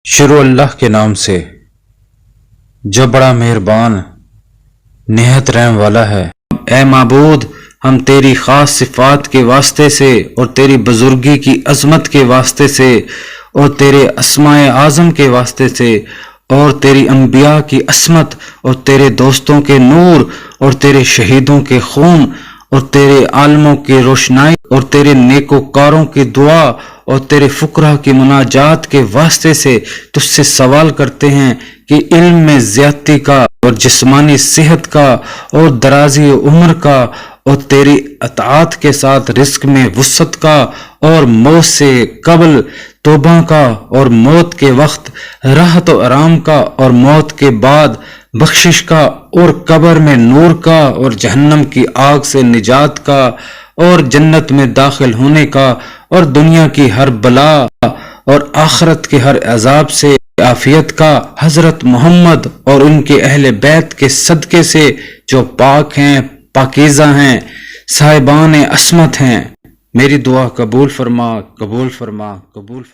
شروع اللہ کے نام سے جو بڑا مہربان نہایت رحم والا ہے۔ اے معبود، ہم تیری خاص صفات کے واسطے سے اور تیری بزرگی کی عظمت کے واسطے سے اور تیرے اسماء اعظم کے واسطے سے اور تیری انبیاء کی عصمت اور تیرے دوستوں کے نور اور تیرے شہیدوں کے خون اور تیرے عالموں کی روشنائی اور تیرے نیکوکاروں کی دعا اور تیرے فقراء کی مناجات کے واسطے سے تجھ سے سوال کرتے ہیں کہ علم میں زیادتی کا اور جسمانی صحت کا اور درازی عمر کا اور تیری اطاعت کے ساتھ رزق میں وسعت کا اور موت سے قبل توبہ کا اور موت کے وقت راحت و آرام کا اور موت کے بعد بخشش کا اور قبر میں نور کا اور جہنم کی آگ سے نجات کا اور جنت میں داخل ہونے کا اور دنیا کی ہر بلا اور آخرت کے ہر عذاب سے عافیت کا، حضرت محمد اور ان کے اہل بیت کے صدقے سے جو پاک ہیں، پاکیزہ ہیں، صاحبان عصمت ہیں۔ میری دعا قبول فرما، قبول فرما، قبول فرما۔